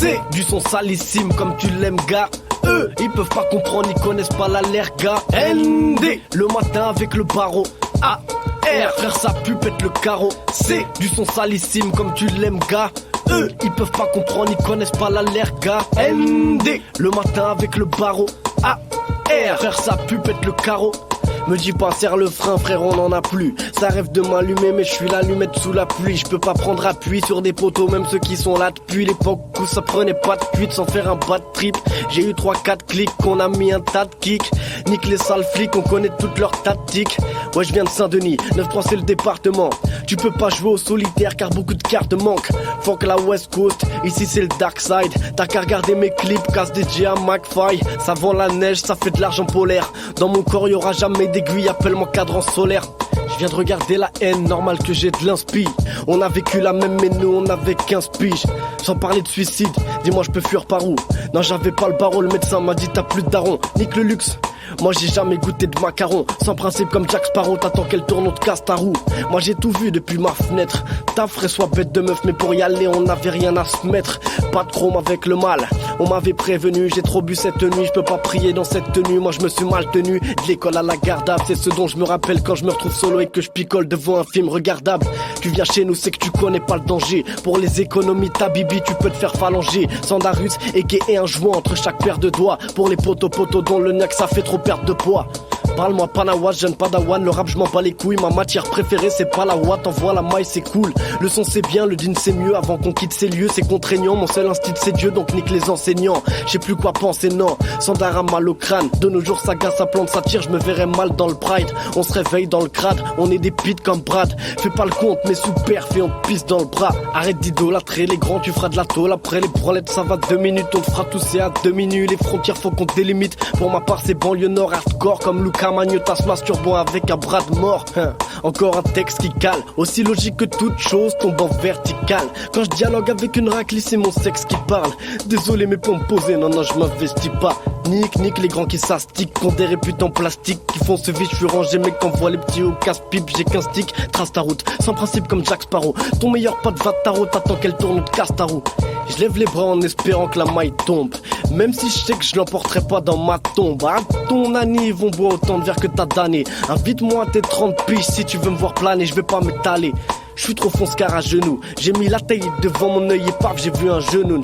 C'est du son salissime comme tu l'aimes gars. Eux, ils peuvent pas comprendre, ils connaissent pas l'allerga. ND, le matin avec le barreau. A, R, frère ça pue pète le carreau. C'est du son salissime comme tu l'aimes gars. Eux, ils peuvent pas comprendre, ils connaissent pas l'allerga. ND, le matin avec le barreau. A, R, frère ça pue pète le carreau. Me dis pas serre le frein frère, on en a plus. Ça rêve de m'allumer mais je suis l'allumette sous la pluie. Je peux pas prendre appui sur des poteaux, même ceux qui sont là depuis l'époque où ça prenait pas de cuite sans faire un bad trip. J'ai eu 3-4 clics, on a mis un tas de kicks. Nique les sales flics, on connaît toutes leurs tactiques. Ouais je viens de Saint-Denis, 9-3 c'est le département. Tu peux pas jouer au solitaire car beaucoup de cartes manquent. Fuck la West Coast, ici c'est le dark side. T'as qu'à regarder mes clips, casse DJ à McFly. Ça vend la neige, ça fait de l'argent polaire. Dans mon corps y'aura jamais d'aiguille, appelle-moi cadran solaire. Je viens de regarder la haine, normal que j'ai de l'inspi. On a vécu la même mais nous on avait 15 piges. Sans parler de suicide, dis-moi je peux fuir par où? Non j'avais pas le barreau, le médecin m'a dit t'as plus de daron. Nique le luxe. Moi j'ai jamais goûté de macarons. Sans principe comme Jack Sparrow, t'attends qu'elle tourne, on te casse ta roue. Moi j'ai tout vu depuis ma fenêtre. Ta frère soit bête de meuf, mais pour y aller on n'avait rien à se mettre. Pas de chrome avec le mal, on m'avait prévenu. J'ai trop bu cette nuit, je peux pas prier dans cette tenue. Moi je me suis mal tenu, de l'école à la gardable. C'est ce dont je me rappelle quand je me retrouve solo et que je picole devant un film regardable. Tu viens chez nous, c'est que tu connais pas le danger. Pour les économies ta bibi, tu peux te faire phalanger. Sandarus et un joint entre chaque paire de doigts. Pour les potos dont le niaque ça fait trop perdre de poids. Parle-moi panawa, jeune padawan, le rap je m'en bats les couilles. Ma matière préférée c'est pas la watt, envoie la maille c'est cool. Le son c'est bien, le din c'est mieux. Avant qu'on quitte ces lieux c'est contraignant. Mon seul instinct c'est Dieu donc nique les enseignants. Je sais plus quoi penser non, Sandara mal au crâne. De nos jours ça gasse, ça plante, ça tire. Je me verrais mal dans le pride. On se réveille dans le crade, on est des pits comme Brad. Fais pas le compte mais sous perf et on te pisse dans le bras. Arrête d'idolâtrer les grands, tu feras de la tôle. Après les branlettes ça va 2 minutes. On te fera tousser à 2 minutes. Les frontières faut qu'on délimite. Pour ma part c'est banlieue nord hardcore comme Luca Magnotta se masturbant avec un bras de mort. Encore un texte qui cale, aussi logique que toute chose tombe en verticale. Quand je dialogue avec une raclisse c'est mon sexe qui parle. Désolé mais pour me poser, non je m'investis pas. Nique les grands qui s'astiquent, qui ont des réputes en plastique, qui font ce vide, je suis rangé mais qu'on voit les petits au casse-pipe. J'ai qu'un stick, trace ta route, sans principe comme Jack Sparrow. Ton meilleur pote va de tarot, t'attends qu'elle tourne ou te casse ta roue. Je lève les bras en espérant que la maille tombe. Même si je sais que je l'emporterai pas dans ma tombe. À ton année, ils vont boire autant de verre que t'as d'années. Invite-moi à tes 30 piges si tu veux me voir planer, je vais pas m'étaler. Je suis trop fonce-car à genoux. J'ai mis la taille devant mon œil et paf, j'ai vu un genou.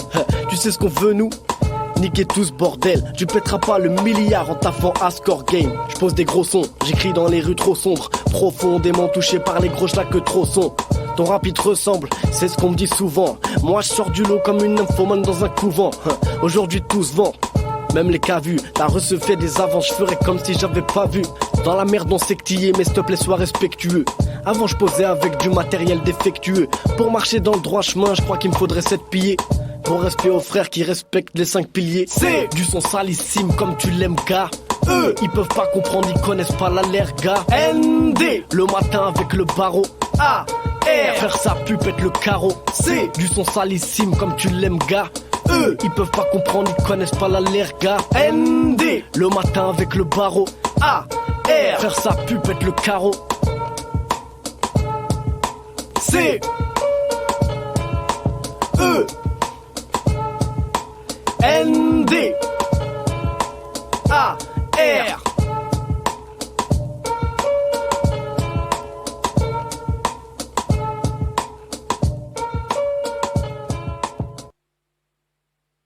Tu sais ce qu'on veut nous? Niquez tous bordel, tu pèteras pas le milliard en taffant à score game. Je pose des gros sons, j'écris dans les rues trop sombres, profondément touché par les gros que trop sont. Ton rap il te ressemble, c'est ce qu'on me dit souvent. Moi je sors du lot comme une nymphomane dans un couvent. Aujourd'hui tout se vend, même les cas vus. T'as reçu fait des avances, je ferais comme si j'avais pas vu. Dans la merde on sait que t'y es, mais s'il te plaît sois respectueux. Avant je posais avec du matériel défectueux. Pour marcher dans le droit chemin, je crois qu'il me faudrait 7 piliers. Pour respect aux frères qui respectent les 5 piliers. C'est du son salissime comme tu l'aimes gars. Eux, ils peuvent pas comprendre, ils connaissent pas l'allerga. ND, le matin avec le barreau. A, R, frère ça pue pète le carreau. C'est du son salissime comme tu l'aimes gars. Eux, ils peuvent pas comprendre, ils connaissent pas l'allerga. ND, le matin avec le barreau. A, R, frère ça pue pète le carreau. C'est eux. ND.